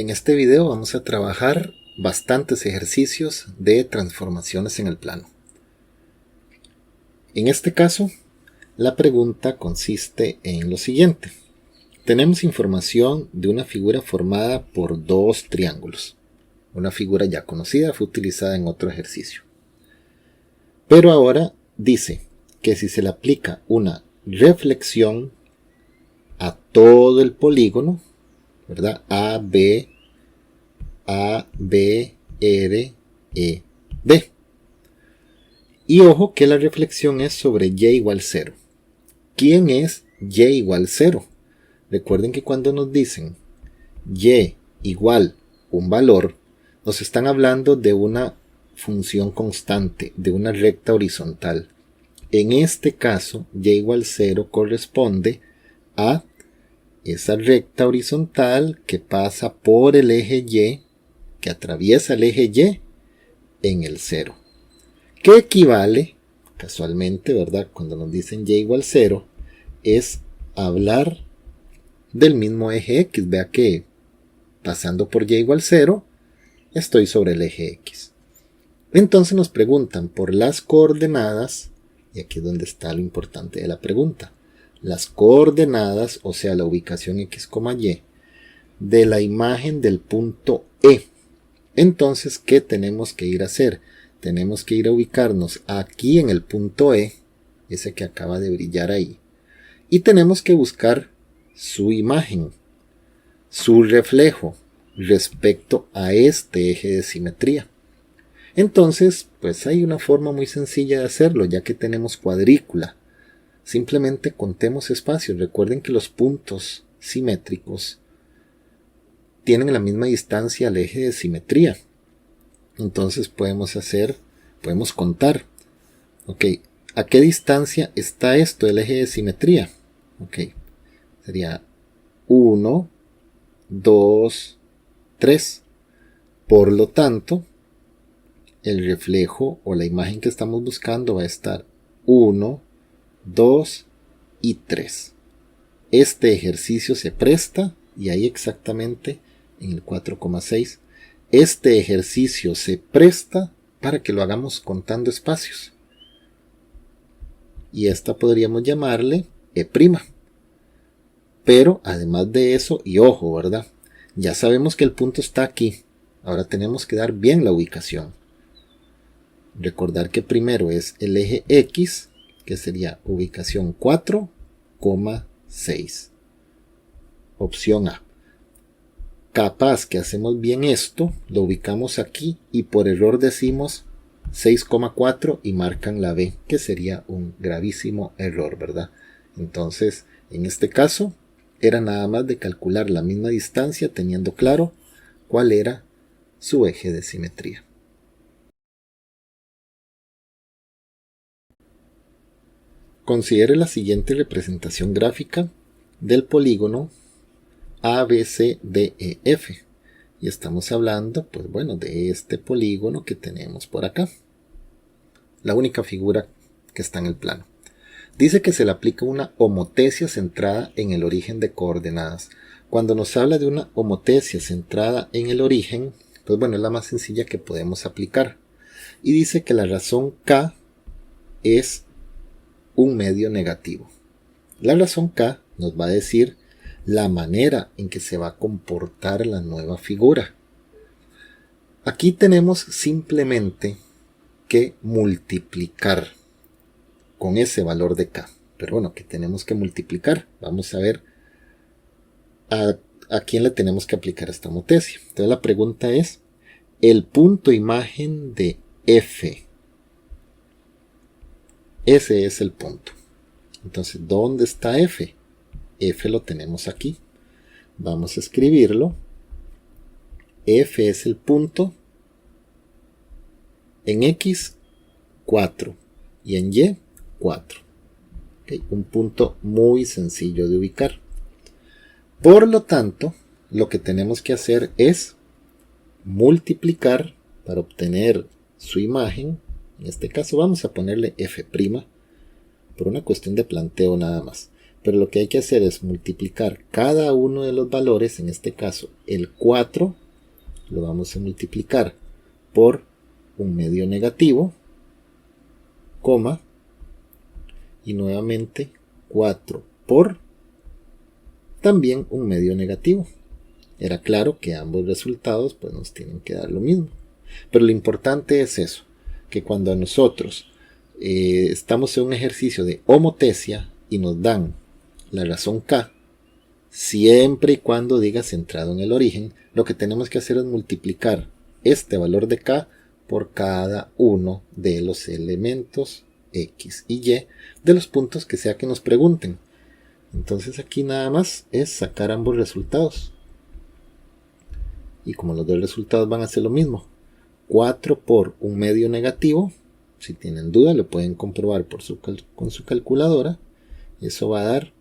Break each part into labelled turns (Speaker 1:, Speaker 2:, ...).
Speaker 1: En este video vamos a trabajar bastantes ejercicios de transformaciones en el plano. En este caso, la pregunta consiste en lo siguiente. Tenemos información de una figura formada por dos triángulos. Una figura ya conocida, fue utilizada en otro ejercicio. Pero ahora dice que si se le aplica una reflexión a todo el polígono, ¿verdad? A, B, R, E, B. Y ojo que la reflexión es sobre Y igual 0. ¿Quién es Y igual 0? Recuerden que cuando nos dicen Y igual un valor, nos están hablando de una función constante, de una recta horizontal. En este caso, Y igual 0 corresponde a esa recta horizontal que pasa por el eje Y, que atraviesa el eje Y en el 0. Que equivale, casualmente, ¿verdad? Cuando nos dicen Y igual 0, es hablar del mismo eje X. Vea que pasando por Y igual 0, estoy sobre el eje X. Entonces nos preguntan por las coordenadas, y aquí es donde está lo importante de la pregunta. Las coordenadas, o sea, la ubicación X, Y, de la imagen del punto E. Entonces, ¿qué tenemos que ir a hacer? Tenemos que ir a ubicarnos aquí en el punto E, ese que acaba de brillar ahí, y tenemos que buscar su imagen, su reflejo respecto a este eje de simetría. Entonces, pues hay una forma muy sencilla de hacerlo, ya que tenemos cuadrícula. Simplemente contemos espacios. Recuerden que los puntos simétricos tienen la misma distancia al eje de simetría. Entonces podemos contar. Ok, ¿a qué distancia está esto del eje de simetría? Ok, sería 1, 2, 3. Por lo tanto, el reflejo o la imagen que estamos buscando va a estar 1, 2 y 3. Este ejercicio se presta, y ahí exactamente en el 4,6, este ejercicio se presta para que lo hagamos contando espacios. Y esta podríamos llamarle E'. Pero además de eso, y ojo, ¿verdad? Ya sabemos que el punto está aquí. Ahora tenemos que dar bien la ubicación. Recordar que primero es el eje X, que sería ubicación 4,6. Opción A. Capaz que hacemos bien esto, lo ubicamos aquí y por error decimos 6,4 y marcan la B, que sería un gravísimo error, ¿verdad? Entonces, en este caso, era nada más de calcular la misma distancia teniendo claro cuál era su eje de simetría. Considere la siguiente representación gráfica del polígono ABCDEF. Y estamos hablando, pues bueno, de este polígono que tenemos por acá. La única figura que está en el plano. Dice que se le aplica una homotesia centrada en el origen de coordenadas. Cuando nos habla de una homotesia centrada en el origen, pues bueno, es la más sencilla que podemos aplicar. Y dice que la razón K es un medio negativo. La razón K nos va a decir la manera en que se va a comportar la nueva figura. Aquí tenemos simplemente que multiplicar con ese valor de K. Pero bueno, que tenemos que multiplicar. Vamos a ver a quién le tenemos que aplicar esta homotesia. Entonces la pregunta es, el punto imagen de F. Ese es el punto. Entonces, ¿dónde está F? F lo tenemos aquí. Vamos a escribirlo. F es el punto en X 4 y en Y 4. ¿Okay? Un punto muy sencillo de ubicar. Por lo tanto, lo que tenemos que hacer es multiplicar para obtener su imagen. En este caso vamos a ponerle F' por una cuestión de planteo nada más. Pero lo que hay que hacer es multiplicar cada uno de los valores, en este caso el 4, lo vamos a multiplicar por un medio negativo, coma, y nuevamente 4 por también un medio negativo. Era claro que ambos resultados pues nos tienen que dar lo mismo. Pero lo importante es eso, que cuando nosotros estamos en un ejercicio de homotesia y nos dan la razón K, siempre y cuando diga centrado en el origen, lo que tenemos que hacer es multiplicar este valor de K por cada uno de los elementos X y Y de los puntos que sea que nos pregunten. Entonces aquí nada más es sacar ambos resultados. Y como los dos resultados van a ser lo mismo, 4 por un medio negativo, si tienen duda lo pueden comprobar con su calculadora. Eso va a dar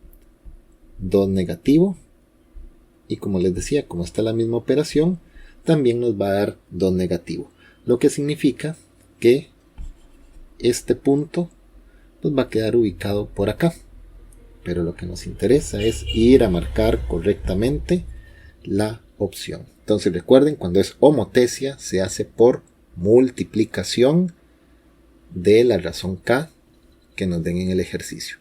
Speaker 1: 2 negativo. Y como les decía, como está la misma operación, también nos va a dar 2 negativo. Lo que significa que este punto pues va a quedar ubicado por acá. Pero lo que nos interesa es ir a marcar correctamente la opción. Entonces recuerden, cuando es homotesia se hace por multiplicación de la razón K que nos den en el ejercicio.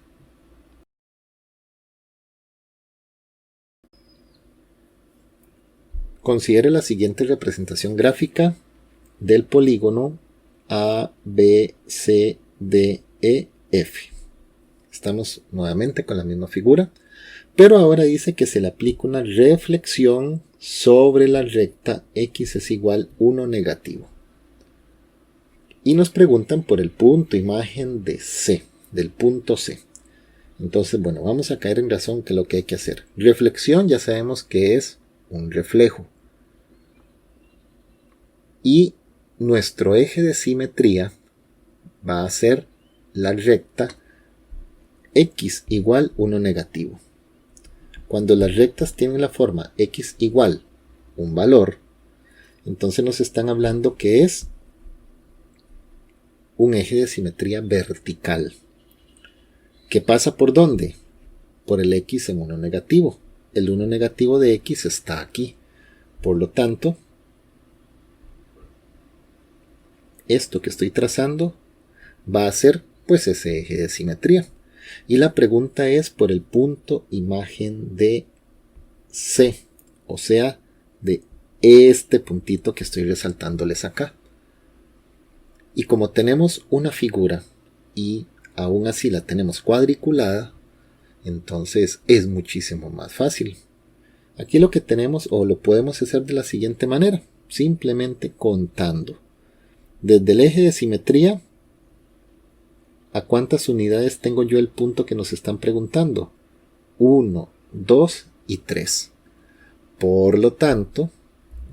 Speaker 1: Considere la siguiente representación gráfica del polígono A, B, C, D, E, F. Estamos nuevamente con la misma figura, pero ahora dice que se le aplica una reflexión sobre la recta X es igual 1 negativo. Y nos preguntan por el punto imagen de C, del punto C. Entonces, bueno, vamos a caer en razón que lo que hay que hacer. Reflexión ya sabemos que es un reflejo. Y nuestro eje de simetría va a ser la recta X igual 1 negativo. Cuando las rectas tienen la forma X igual un valor, entonces nos están hablando que es un eje de simetría vertical. ¿Que pasa por dónde? Por el X en 1 negativo. El 1 negativo de X está aquí. Por lo tanto, esto que estoy trazando va a ser pues ese eje de simetría. Y la pregunta es por el punto imagen de C, o sea, de este puntito que estoy resaltándoles acá. Y como tenemos una figura y aún así la tenemos cuadriculada, entonces es muchísimo más fácil. Aquí lo que tenemos, o lo podemos hacer de la siguiente manera, simplemente contando. Desde el eje de simetría, ¿a cuántas unidades tengo yo el punto que nos están preguntando? 1, 2 y 3. Por lo tanto,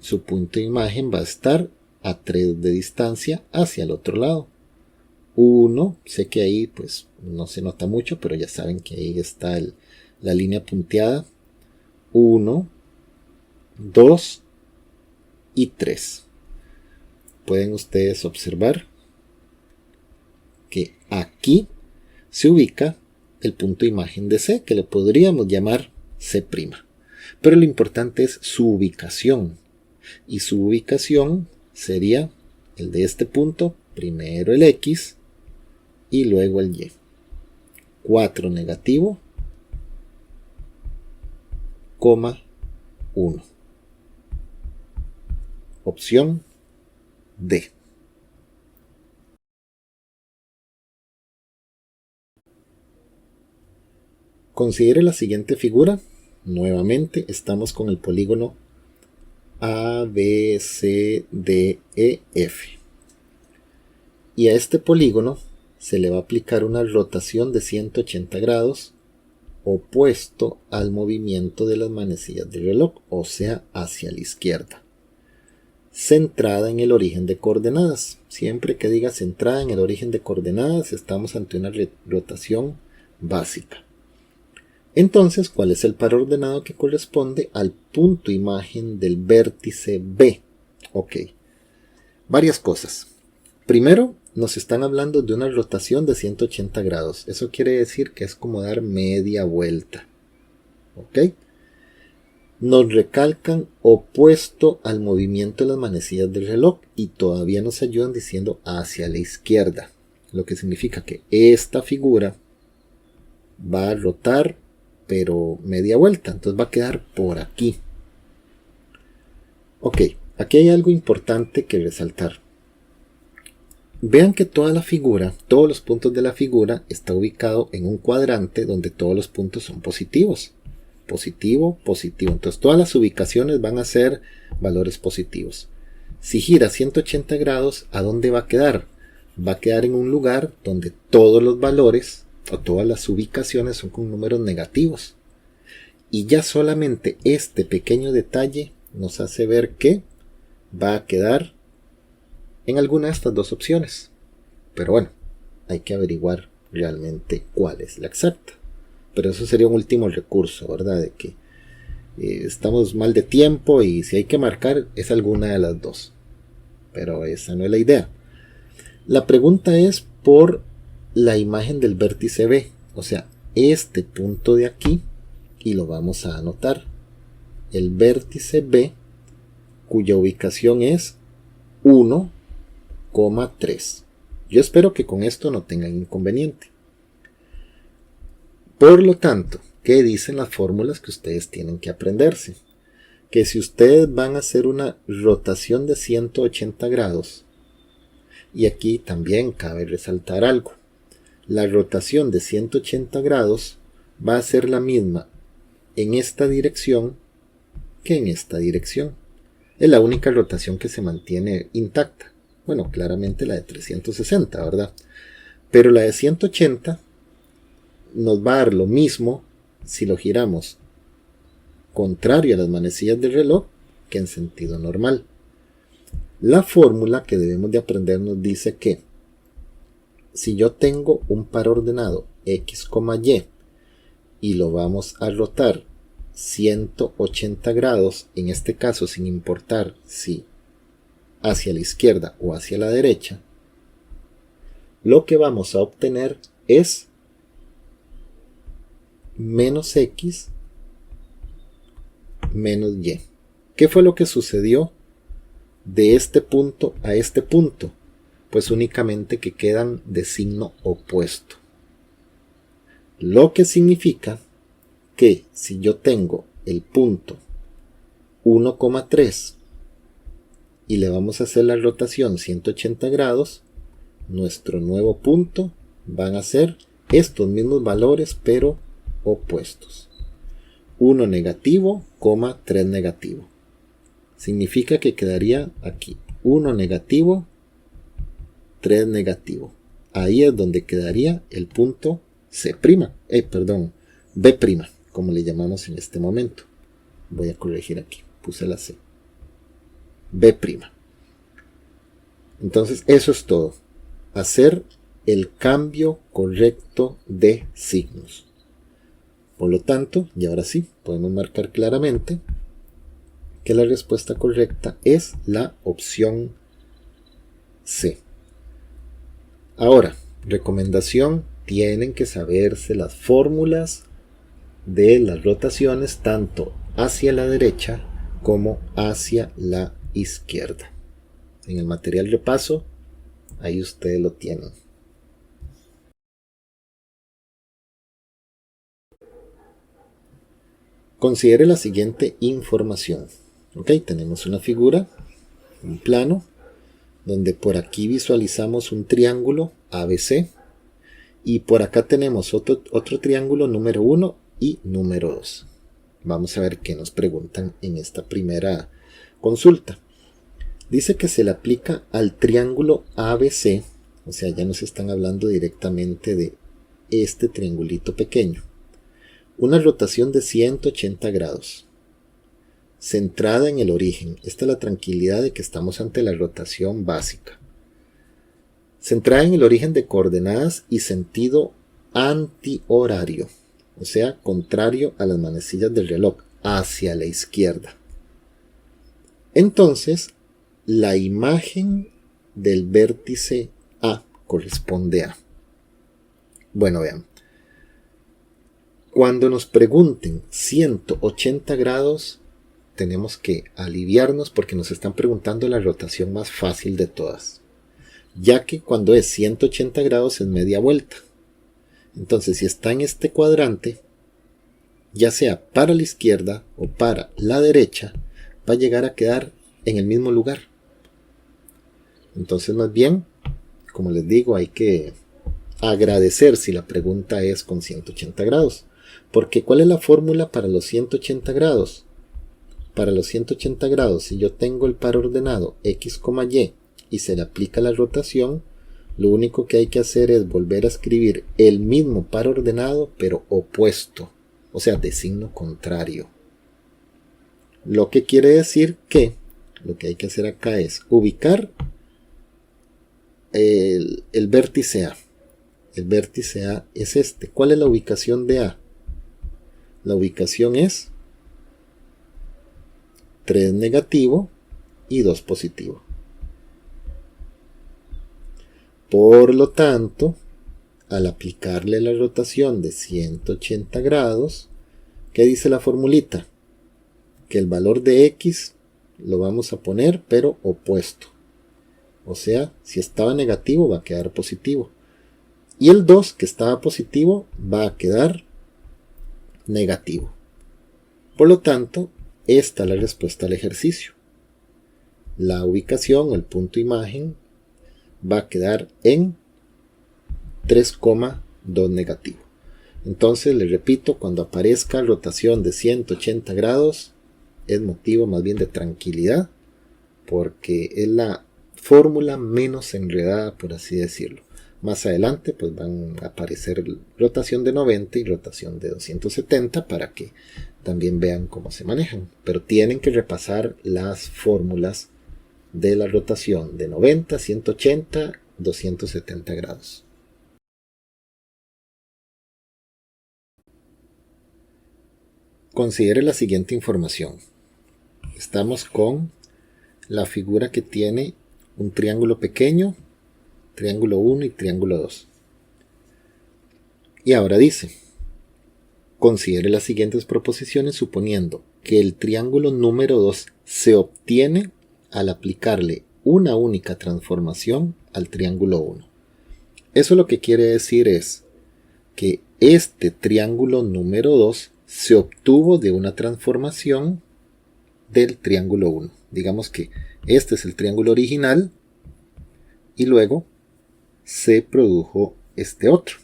Speaker 1: su punto de imagen va a estar a 3 de distancia hacia el otro lado. 1, sé que ahí pues no se nota mucho, pero ya saben que ahí está la línea punteada. 1, 2 y 3. Pueden ustedes observar que aquí se ubica el punto de imagen de C, que le podríamos llamar C'. Pero lo importante es su ubicación. Y su ubicación sería el de este punto, primero el X y luego el Y. 4 negativo, 1. Opción D. Considere la siguiente figura. Nuevamente estamos con el polígono A, B, C, D, E, F. Y a este polígono se le va a aplicar una rotación de 180 grados opuesto al movimiento de las manecillas del reloj, o sea, hacia la izquierda. Centrada en el origen de coordenadas. Siempre que diga centrada en el origen de coordenadas, estamos ante una rotación básica. Entonces, ¿cuál es el par ordenado que corresponde al punto imagen del vértice B? Ok, varias cosas. Primero, nos están hablando de una rotación de 180 grados. Eso quiere decir que es como dar media vuelta. ¿Ok? Nos recalcan opuesto al movimiento de las manecillas del reloj y todavía nos ayudan diciendo hacia la izquierda. Lo que significa que esta figura va a rotar pero media vuelta. Entonces va a quedar por aquí. Ok, aquí hay algo importante que resaltar. Vean que toda la figura, todos los puntos de la figura está ubicado en un cuadrante donde todos los puntos son positivos. Positivo, positivo. Entonces todas las ubicaciones van a ser valores positivos. Si gira 180 grados, ¿a dónde va a quedar? Va a quedar en un lugar donde todos los valores o todas las ubicaciones son con números negativos. Y ya solamente este pequeño detalle nos hace ver que va a quedar en alguna de estas dos opciones. Pero bueno, hay que averiguar realmente cuál es la exacta. Pero eso sería un último recurso, ¿verdad? De que estamos mal de tiempo y si hay que marcar es alguna de las dos. Pero esa no es la idea. La pregunta es por la imagen del vértice B. O sea, este punto de aquí, y lo vamos a anotar. El vértice B, cuya ubicación es 1,3. Yo espero que con esto no tengan inconveniente. Por lo tanto, ¿qué dicen las fórmulas que ustedes tienen que aprenderse? Que si ustedes van a hacer una rotación de 180 grados, y aquí también cabe resaltar algo, la rotación de 180 grados va a ser la misma en esta dirección que en esta dirección. Es la única rotación que se mantiene intacta. Bueno, claramente la de 360, ¿verdad? Pero la de 180 nos va a dar lo mismo si lo giramos contrario a las manecillas del reloj que en sentido normal. La fórmula que debemos de aprender nos dice que si yo tengo un par ordenado x, y lo vamos a rotar 180 grados, en este caso sin importar si hacia la izquierda o hacia la derecha, lo que vamos a obtener es menos x menos y. ¿Qué fue lo que sucedió de este punto a este punto? Pues únicamente que quedan de signo opuesto. Lo que significa que si yo tengo el punto 1,3 y le vamos a hacer la rotación 180 grados, nuestro nuevo punto van a ser estos mismos valores pero opuestos. 1 negativo, 3 negativo. Significa que quedaría aquí 1 negativo, 3 negativo. Ahí es donde quedaría el punto B', como le llamamos en este momento. Voy a corregir aquí, puse la C. B'. Entonces eso es todo. Hacer el cambio correcto de signos. Por lo tanto, y ahora sí, podemos marcar claramente que la respuesta correcta es la opción C. Ahora, recomendación, tienen que saberse las fórmulas de las rotaciones tanto hacia la derecha como hacia la izquierda. En el material repaso, ahí ustedes lo tienen. Considere la siguiente información. Ok, tenemos una figura, un plano, donde por aquí visualizamos un triángulo ABC y por acá tenemos otro triángulo número 1 y número 2. Vamos a ver qué nos preguntan en esta primera consulta. Dice que se le aplica al triángulo ABC, o sea, ya nos están hablando directamente de este triangulito pequeño. Una rotación de 180 grados, centrada en el origen. Esta es la tranquilidad de que estamos ante la rotación básica. Centrada en el origen de coordenadas y sentido antihorario, o sea, contrario a las manecillas del reloj, hacia la izquierda. Entonces, la imagen del vértice A corresponde a. Bueno, vean. Cuando nos pregunten 180 grados, tenemos que aliviarnos porque nos están preguntando la rotación más fácil de todas. Ya que cuando es 180 grados es media vuelta. Entonces, si está en este cuadrante, ya sea para la izquierda o para la derecha, va a llegar a quedar en el mismo lugar. Entonces, más bien, como les digo, hay que agradecer si la pregunta es con 180 grados. Porque ¿cuál es la fórmula para los 180 grados? Para los 180 grados, si yo tengo el par ordenado x, y y se le aplica la rotación, lo único que hay que hacer es volver a escribir el mismo par ordenado, pero opuesto, o sea, de signo contrario. Lo que quiere decir que lo que hay que hacer acá es ubicar el vértice A. El vértice A es este. ¿Cuál es la ubicación de A? La ubicación es 3 negativo y 2 positivo. Por lo tanto, al aplicarle la rotación de 180 grados, ¿qué dice la formulita? Que el valor de x lo vamos a poner, pero opuesto. O sea, si estaba negativo va a quedar positivo. Y el 2, que estaba positivo, va a quedar negativo. Por lo tanto, esta es la respuesta al ejercicio. La ubicación, el punto imagen, va a quedar en 3,2 negativo. Entonces, les repito, cuando aparezca rotación de 180 grados, es motivo más bien de tranquilidad, porque es la fórmula menos enredada, por así decirlo. Más adelante pues van a aparecer rotación de 90 y rotación de 270 para que también vean cómo se manejan. Pero tienen que repasar las fórmulas de la rotación de 90, 180, 270 grados. Considere la siguiente información. Estamos con la figura que tiene un triángulo pequeño, triángulo 1 y triángulo 2. Y ahora dice, considere las siguientes proposiciones suponiendo que el triángulo número 2 se obtiene al aplicarle una única transformación al triángulo 1. Eso lo que quiere decir es que este triángulo número 2 se obtuvo de una transformación del triángulo 1. Digamos que este es el triángulo original y luego se produjo este otro.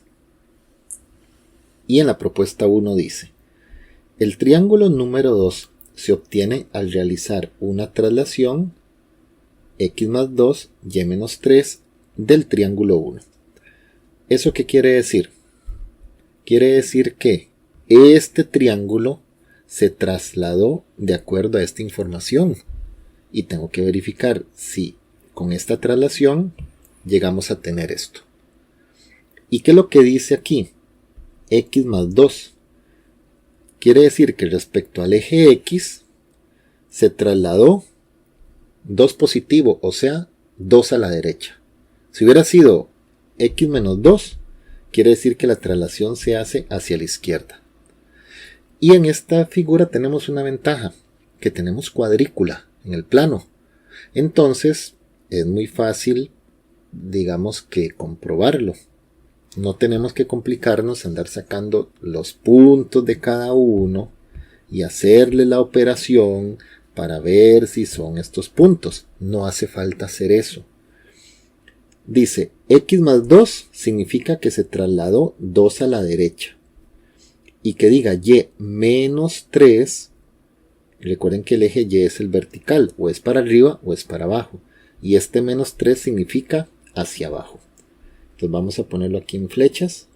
Speaker 1: Y en la propuesta 1 dice, el triángulo número 2 se obtiene al realizar una traslación x más 2, y menos 3 del triángulo 1. ¿Eso qué quiere decir? Quiere decir que este triángulo se trasladó de acuerdo a esta información. Y tengo que verificar si con esta traslación llegamos a tener esto. ¿Y qué es lo que dice aquí? X más 2. Quiere decir que respecto al eje X se trasladó 2 positivo, o sea, 2 a la derecha. Si hubiera sido X menos 2, quiere decir que la traslación se hace hacia la izquierda. Y en esta figura tenemos una ventaja, que tenemos cuadrícula en el plano. Entonces, es muy fácil, digamos que comprobarlo. No tenemos que complicarnos andar sacando los puntos de cada uno y hacerle la operación para ver si son estos puntos. No hace falta hacer eso. Dice, x más 2 significa que se trasladó 2 a la derecha. Y que diga y menos 3, recuerden que el eje y es el vertical, o es para arriba o es para abajo. Y este menos 3 significa hacia abajo. Entonces vamos a ponerlo aquí en flechas.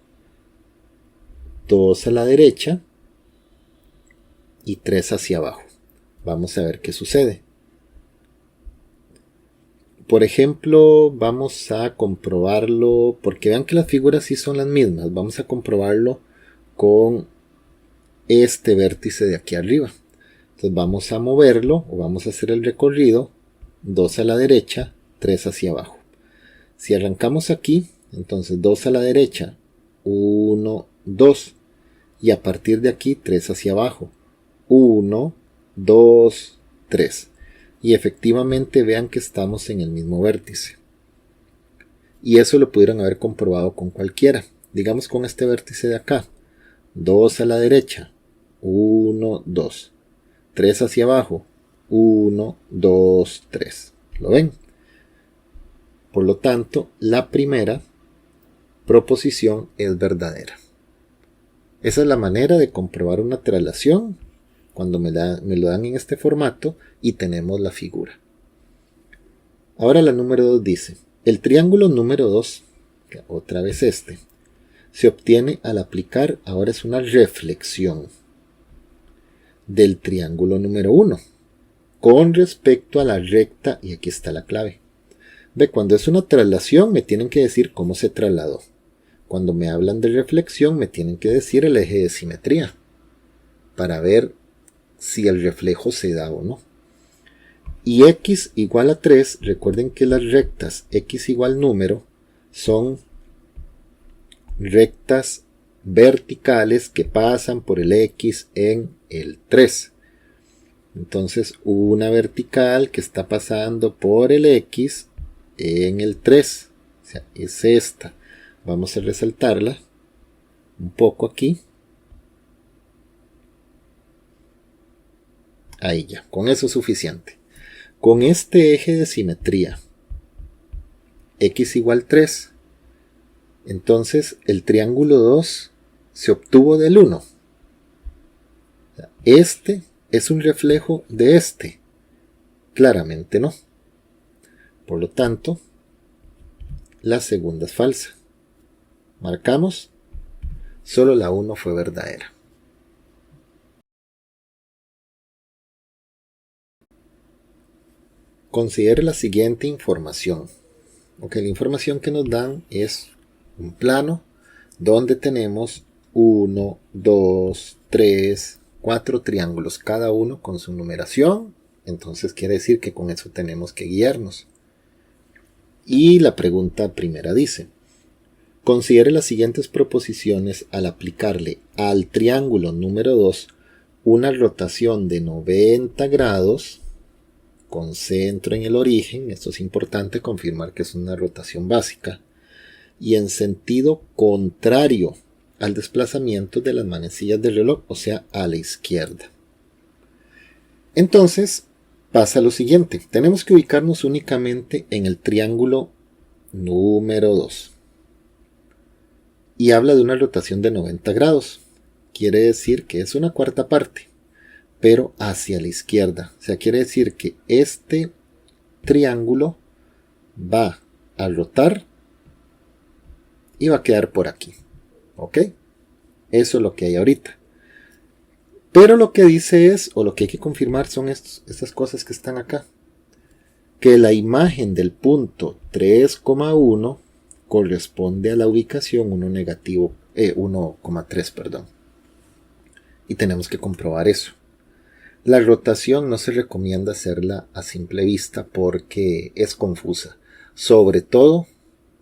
Speaker 1: 2 a la derecha y 3 hacia abajo. Vamos a ver qué sucede. Por ejemplo, vamos a comprobarlo, porque vean que las figuras sí son las mismas. Vamos a comprobarlo con este vértice de aquí arriba. Entonces vamos a moverlo, o vamos a hacer el recorrido, 2 a la derecha, 3 hacia abajo. Si arrancamos aquí, entonces 2 a la derecha, 1, 2. Y a partir de aquí 3 hacia abajo, 1, 2, 3. Y efectivamente vean que estamos en el mismo vértice. Y eso lo pudieron haber comprobado con cualquiera. Digamos con este vértice de acá. 2 a la derecha, 1, 2. 3 hacia abajo, 1, 2, 3. ¿Lo ven? Por lo tanto, la primera proposición es verdadera. Esa es la manera de comprobar una traslación cuando me lo dan en este formato y tenemos la figura. Ahora la número 2 dice, el triángulo número 2, otra vez este, se obtiene al aplicar, ahora es una reflexión del triángulo número 1 con respecto a la recta, y aquí está la clave. Ve, cuando es una traslación me tienen que decir cómo se trasladó. Cuando me hablan de reflexión me tienen que decir el eje de simetría para ver si el reflejo se da o no. Y x igual a 3, recuerden que las rectas x igual número son rectas verticales que pasan por el x en el 3. Entonces una vertical que está pasando por el x en el 3, o sea, es esta. Vamos a resaltarla un poco aquí. Ahí ya, con eso es suficiente. Con este eje de simetría, x igual 3, entonces el triángulo 2 se obtuvo del 1. Este es un reflejo de este. Claramente no. Por lo tanto, la segunda es falsa. Marcamos, solo la 1 fue verdadera. Considere la siguiente información. La información que nos dan es un plano donde tenemos 1, 2, 3, 4 triángulos, cada uno con su numeración. Entonces quiere decir que con eso tenemos que guiarnos. Y la pregunta primera dice, considere las siguientes proposiciones al aplicarle al triángulo número 2 una rotación de 90 grados con centro en el origen. Esto es importante confirmar que es una rotación básica, y en sentido contrario al desplazamiento de las manecillas del reloj, o sea, a la izquierda. Entonces pasa lo siguiente, tenemos que ubicarnos únicamente en el triángulo número 2 y habla de una rotación de 90 grados. Quiere decir que es una cuarta parte, pero hacia la izquierda. O sea, quiere decir que este triángulo va a rotar y va a quedar por aquí. ¿Ok? Eso es lo que hay ahorita. Pero lo que dice es, o lo que hay que confirmar son estas cosas que están acá. Que la imagen del punto 3,1 corresponde a la ubicación 1,3, perdón. Y tenemos que comprobar eso. La rotación no se recomienda hacerla a simple vista porque es confusa. Sobre todo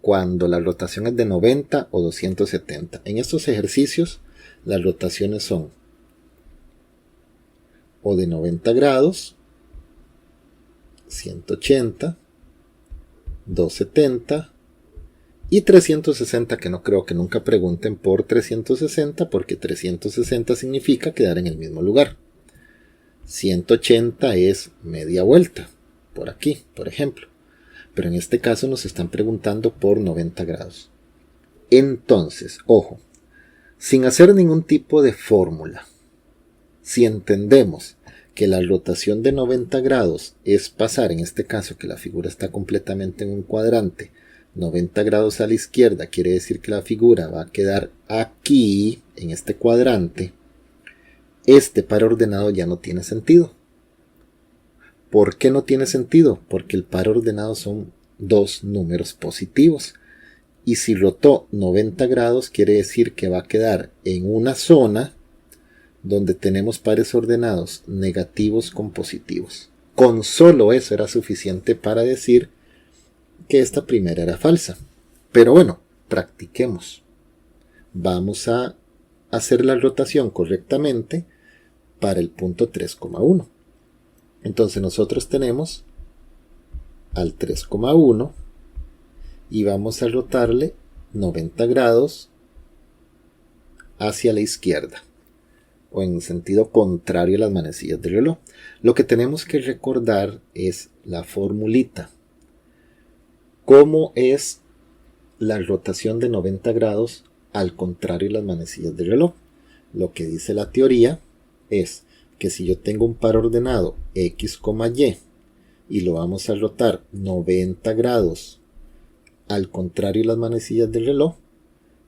Speaker 1: cuando la rotación es de 90 o 270. En estos ejercicios las rotaciones son o de 90 grados, 180, 270 y 360, que no creo que nunca pregunten por 360 porque 360 significa quedar en el mismo lugar. 180 es media vuelta, por aquí, por ejemplo. Pero en este caso nos están preguntando por 90 grados. Entonces, ojo, sin hacer ningún tipo de fórmula, si entendemos que la rotación de 90 grados es pasar, en este caso que la figura está completamente en un cuadrante, 90 grados a la izquierda, quiere decir que la figura va a quedar aquí, en este cuadrante. Este par ordenado ya no tiene sentido. ¿Por qué no tiene sentido? Porque el par ordenado son dos números positivos. Y si rotó 90 grados, quiere decir que va a quedar en una zona donde tenemos pares ordenados negativos con positivos. Con solo eso era suficiente para decir que esta primera era falsa. Pero bueno, practiquemos. Vamos a hacer la rotación correctamente para el punto 3,1. Entonces nosotros tenemos al 3,1 y vamos a rotarle 90 grados hacia la izquierda o en sentido contrario a las manecillas del reloj. Lo que tenemos que recordar es la formulita. ¿Cómo es la rotación de 90 grados al contrario de las manecillas del reloj? Lo que dice la teoría es que si yo tengo un par ordenado X, Y y lo vamos a rotar 90 grados al contrario de las manecillas del reloj,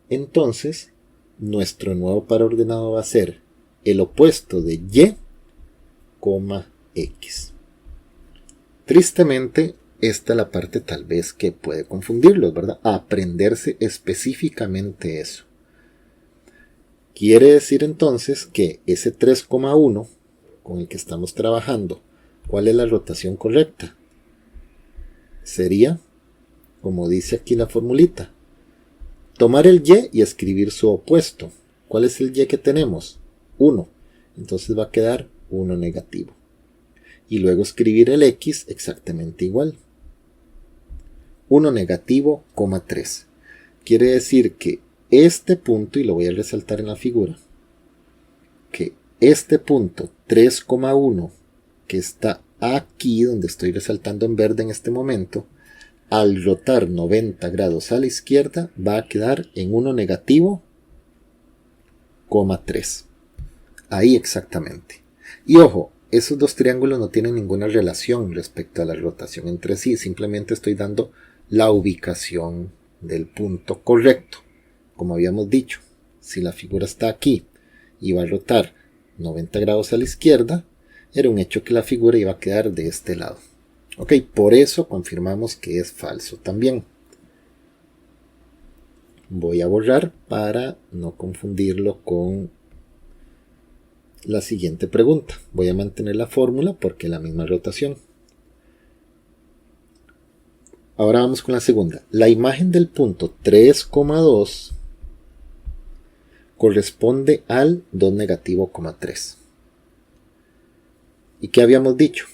Speaker 1: entonces nuestro nuevo par ordenado va a ser el opuesto de Y, X. Tristemente, esta es la parte tal vez que puede confundirlos, ¿verdad? Aprenderse específicamente eso. Quiere decir entonces que ese 3,1 con el que estamos trabajando, ¿cuál es la rotación correcta? Sería, como dice aquí la formulita, tomar el Y y escribir su opuesto. ¿Cuál es el Y que tenemos? 1. Entonces va a quedar 1 negativo. Y luego escribir el X exactamente igual. 1 negativo, 3. Quiere decir que este punto, y lo voy a resaltar en la figura, que este punto 3,1 que está aquí donde estoy resaltando en verde en este momento, al rotar 90 grados a la izquierda va a quedar en 1 negativo, 3. Ahí exactamente. Y ojo, esos dos triángulos no tienen ninguna relación respecto a la rotación entre sí, simplemente estoy dando la ubicación del punto correcto. Como habíamos dicho, si la figura está aquí y va a rotar 90 grados a la izquierda, era un hecho que la figura iba a quedar de este lado. Ok, por eso confirmamos que es falso también. Voy a borrar para no confundirlo con la siguiente pregunta. Voy a mantener la fórmula porque es la misma rotación. Ahora vamos con la segunda. La imagen del punto 3,2 corresponde al 2 negativo, 3. ¿Y qué habíamos dicho?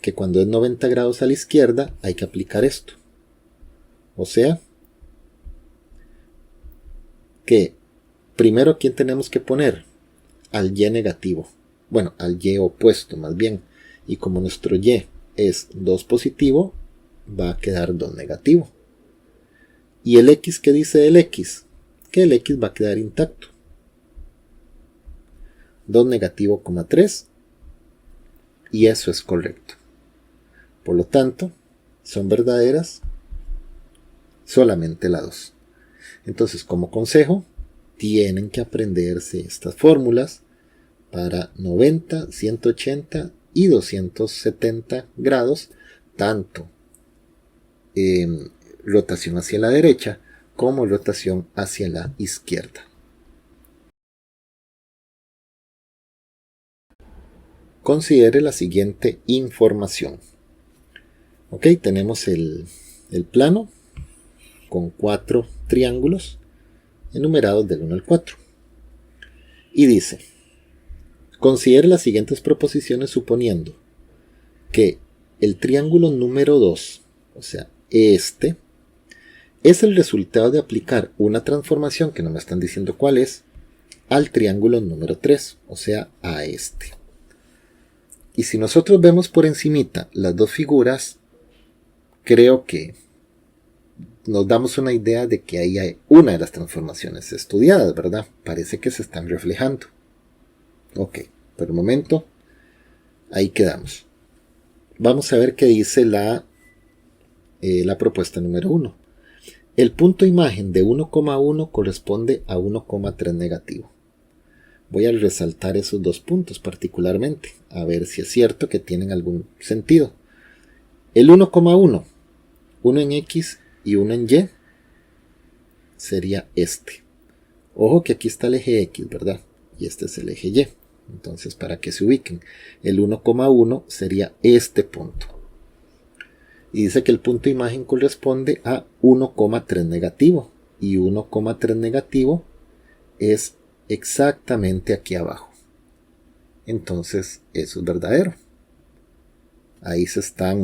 Speaker 1: Que cuando es 90 grados a la izquierda hay que aplicar esto. O sea, que primero ¿a quién tenemos que poner? Al Y negativo. Bueno, al Y opuesto más bien. Y como nuestro Y es 2 positivo, va a quedar 2 negativo. ¿Y el X qué dice del X? Que el X va a quedar intacto. 2 negativo, 3. Y eso es correcto. Por lo tanto, son verdaderas solamente la 2. Entonces, como consejo, tienen que aprenderse estas fórmulas para 90, 180 y 270 grados, tanto rotación hacia la derecha como rotación hacia la izquierda. Considere la siguiente información. Ok, tenemos el plano con 4 triángulos enumerados del 1 al 4. Y dice, considere las siguientes proposiciones suponiendo que el triángulo número 2, o sea, este, es el resultado de aplicar una transformación, que no me están diciendo cuál es, al triángulo número 3, o sea, a este. Y si nosotros vemos por encimita las dos figuras, creo que nos damos una idea de que ahí hay una de las transformaciones estudiadas, ¿verdad? Parece que se están reflejando. Ok, por el momento, ahí quedamos. Vamos a ver qué dice la propuesta número 1. El punto imagen de 1,1 corresponde a 1,3 negativo. Voy a resaltar esos dos puntos particularmente, a ver si es cierto que tienen algún sentido. El 1,1, uno en X y uno en Y, sería este. Ojo que aquí está el eje X, ¿verdad? Y este es el eje Y. Entonces, para que se ubiquen, el 1,1 sería este punto. Y dice que el punto de imagen corresponde a 1,3 negativo. Y 1,3 negativo es exactamente aquí abajo. Entonces eso es verdadero. Ahí se está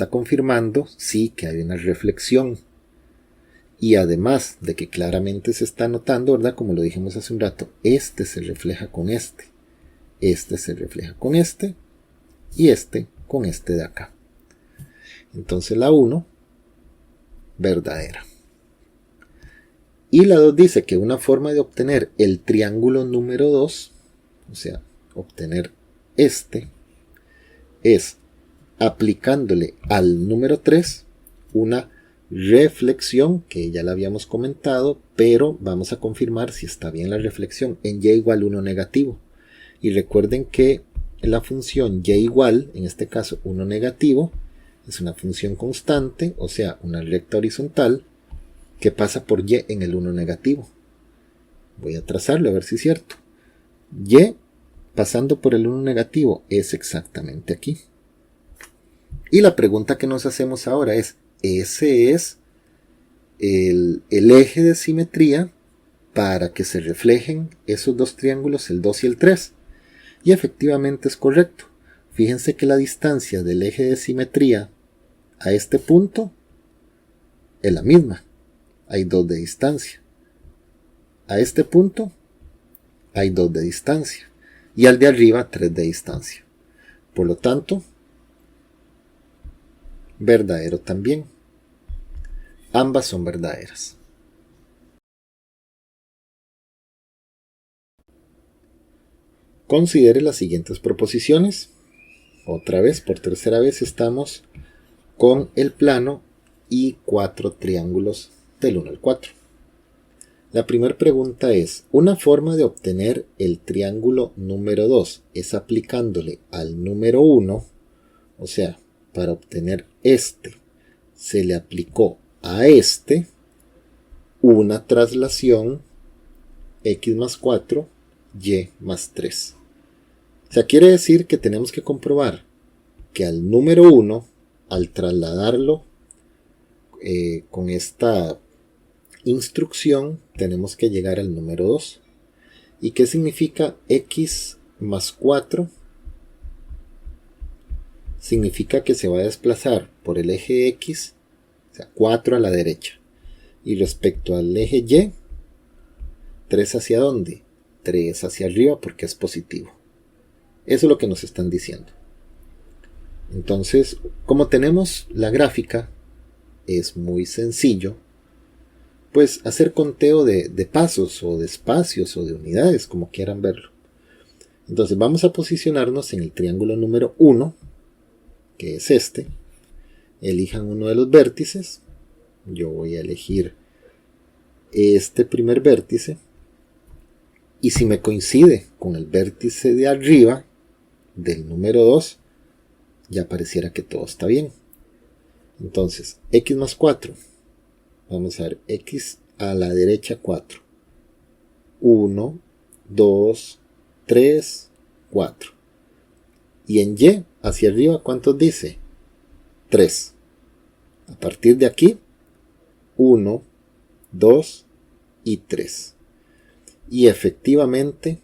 Speaker 1: confirmando, sí, que hay una reflexión. Y además de que claramente se está notando, ¿verdad? Como lo dijimos hace un rato, este se refleja con este. Este se refleja con este. Y este con este de acá. Entonces la 1, verdadera. Y la 2 dice que una forma de obtener el triángulo número 2, o sea, obtener este, es aplicándole al número 3 una reflexión, que ya la habíamos comentado, pero vamos a confirmar si está bien la reflexión en y igual 1 negativo. Y recuerden que la función y igual, en este caso 1 negativo, es una función constante, o sea, una recta horizontal, que pasa por y en el 1 negativo. Voy a trazarlo a ver si es cierto. Y pasando por el 1 negativo es exactamente aquí. Y la pregunta que nos hacemos ahora es, ese es el eje de simetría para que se reflejen esos dos triángulos, el 2 y el 3. Y efectivamente es correcto. Fíjense que la distancia del eje de simetría a este punto es la misma. Hay 2 de distancia. A este punto hay 2 de distancia. Y al de arriba 3 de distancia. Por lo tanto, verdadero también. Ambas son verdaderas. Considere las siguientes proposiciones. Otra vez, por tercera vez, estamos con el plano y 4 triángulos del 1 al 4. La primera pregunta es, una forma de obtener el triángulo número 2 es aplicándole al número 1, o sea, para obtener este, se le aplicó a este una traslación x más 4, y más 3. O sea, quiere decir que tenemos que comprobar que al número 1, al trasladarlo con esta instrucción, tenemos que llegar al número 2. ¿Y qué significa x más 4? Significa que se va a desplazar por el eje x, o sea, 4 a la derecha. Y respecto al eje y, 3 hacia dónde? 3 hacia arriba porque es positivo. Eso es lo que nos están diciendo. Entonces, como tenemos la gráfica, es muy sencillo, pues hacer conteo de pasos o de espacios o de unidades, como quieran verlo. Entonces vamos a posicionarnos en el triángulo número 1, que es este. Elijan uno de los vértices. Yo voy a elegir este primer vértice. Y si me coincide con el vértice de arriba del número 2, ya pareciera que todo está bien. Entonces, x más 4. Vamos a ver, x a la derecha 4. 1, 2, 3, 4. Y en y, hacia arriba, ¿cuántos dice? 3. A partir de aquí, 1, 2 y 3. Y efectivamente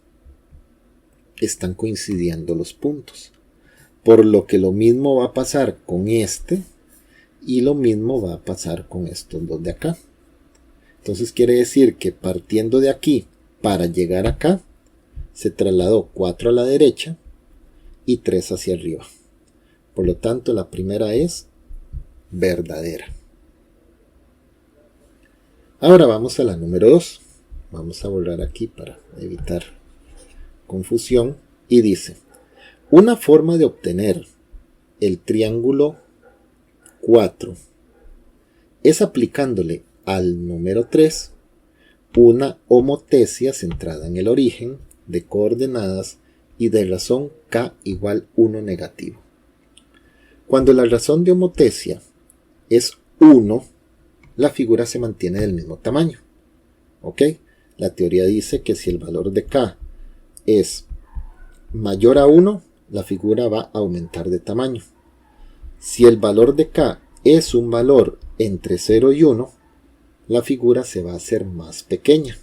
Speaker 1: están coincidiendo los puntos. Por lo que lo mismo va a pasar con este y lo mismo va a pasar con estos dos de acá. Entonces quiere decir que partiendo de aquí para llegar acá, se trasladó 4 a la derecha y 3 hacia arriba. Por lo tanto, la primera es verdadera. Ahora vamos a la número 2. Vamos a borrar aquí para evitar confusión. Y dice, una forma de obtener el triángulo 4 es aplicándole al número 3 una homotesia centrada en el origen de coordenadas y de razón k igual 1 negativo. Cuando la razón de homotesia es 1, la figura se mantiene del mismo tamaño. ¿Ok? La teoría dice que si el valor de k es mayor a 1, la figura va a aumentar de tamaño. Si el valor de K es un valor entre 0 y 1, la figura se va a hacer más pequeña.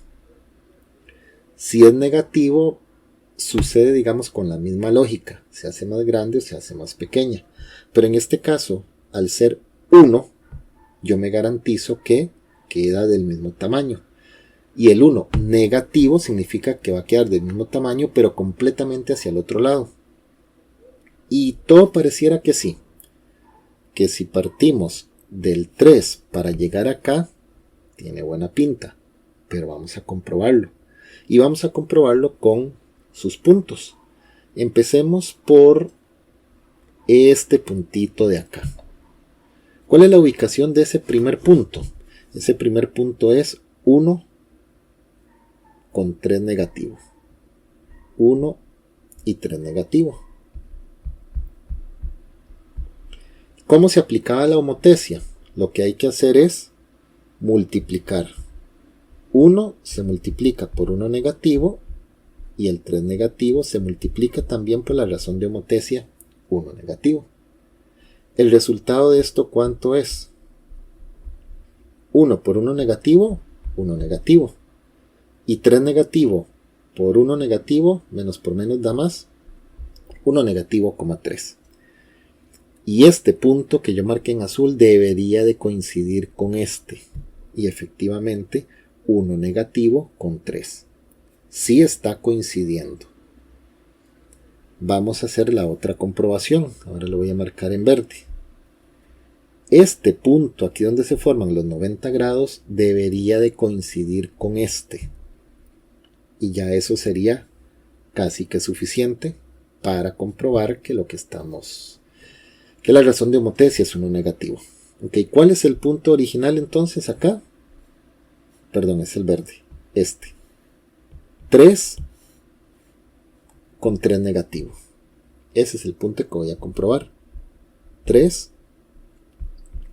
Speaker 1: Si es negativo, sucede, digamos, con la misma lógica. Se hace más grande o se hace más pequeña. Pero en este caso, al ser 1, yo me garantizo que queda del mismo tamaño. Y el 1 negativo significa que va a quedar del mismo tamaño, pero completamente hacia el otro lado. Y todo pareciera que sí. Que si partimos del 3 para llegar acá, tiene buena pinta. Pero vamos a comprobarlo. Y vamos a comprobarlo con sus puntos. Empecemos por este puntito de acá. ¿Cuál es la ubicación de ese primer punto? Ese primer punto es 1 con 3 negativo. 1 y 3 negativo. ¿Cómo se aplicaba la homotecia? Lo que hay que hacer es multiplicar. 1 se multiplica por 1 negativo y el 3 negativo se multiplica también por la razón de homotecia 1 negativo. El resultado de esto, ¿cuánto es? 1 por 1 negativo, 1 negativo. Y 3 negativo por 1 negativo, menos por menos da más, 1 negativo, 3. Y este punto que yo marqué en azul debería de coincidir con este. Y efectivamente, 1 negativo con 3. Sí está coincidiendo. Vamos a hacer la otra comprobación. Ahora lo voy a marcar en verde. Este punto, aquí donde se forman los 90 grados, debería de coincidir con este. Y ya eso sería casi que suficiente para comprobar que lo que estamos... que la razón de homotecia es 1 negativo. Ok, ¿cuál es el punto original entonces acá? Perdón, es el verde. Este. 3 con 3 negativo. Ese es el punto que voy a comprobar. 3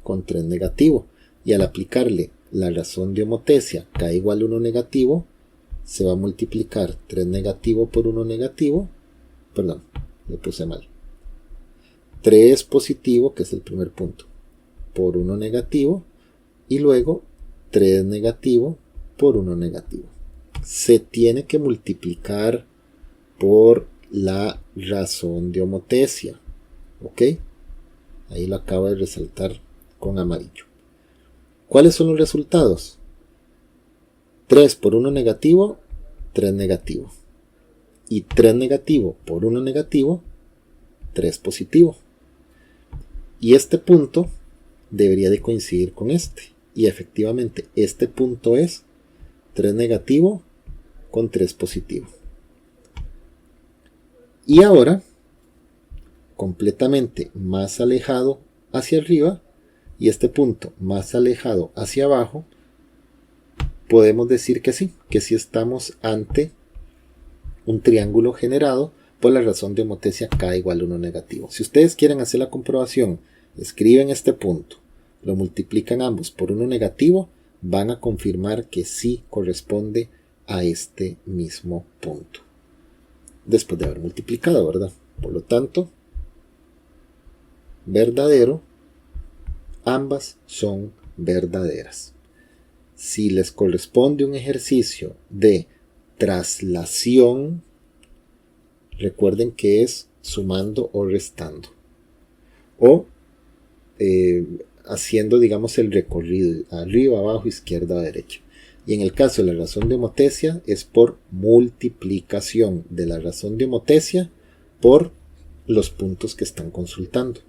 Speaker 1: con 3 negativo. Y al aplicarle la razón de homotecia, K igual a 1 negativo, se va a multiplicar 3 negativo por 1 negativo. Perdón, le puse mal. 3 positivo, que es el primer punto, por 1 negativo. Y luego 3 negativo por 1 negativo. Se tiene que multiplicar por la razón de homotecia. ¿Ok? Ahí lo acabo de resaltar con amarillo. ¿Cuáles son los resultados? 3 por 1 negativo, 3 negativo. Y 3 negativo por 1 negativo, 3 positivo. Y este punto debería de coincidir con este. Y efectivamente este punto es 3 negativo con 3 positivo. Y ahora, completamente más alejado hacia arriba y este punto más alejado hacia abajo, podemos decir que sí estamos ante un triángulo generado por la razón de homotecia K igual a 1 negativo. Si ustedes quieren hacer la comprobación, escriben este punto, lo multiplican ambos por 1 negativo, van a confirmar que sí corresponde a este mismo punto. Después de haber multiplicado, ¿verdad? Por lo tanto, verdadero, ambas son verdaderas. Si les corresponde un ejercicio de traslación, recuerden que es sumando o restando. O haciendo, digamos, el recorrido arriba, abajo, izquierda, derecha. Y en el caso de la razón de homotecia es por multiplicación de la razón de homotecia por los puntos que están consultando.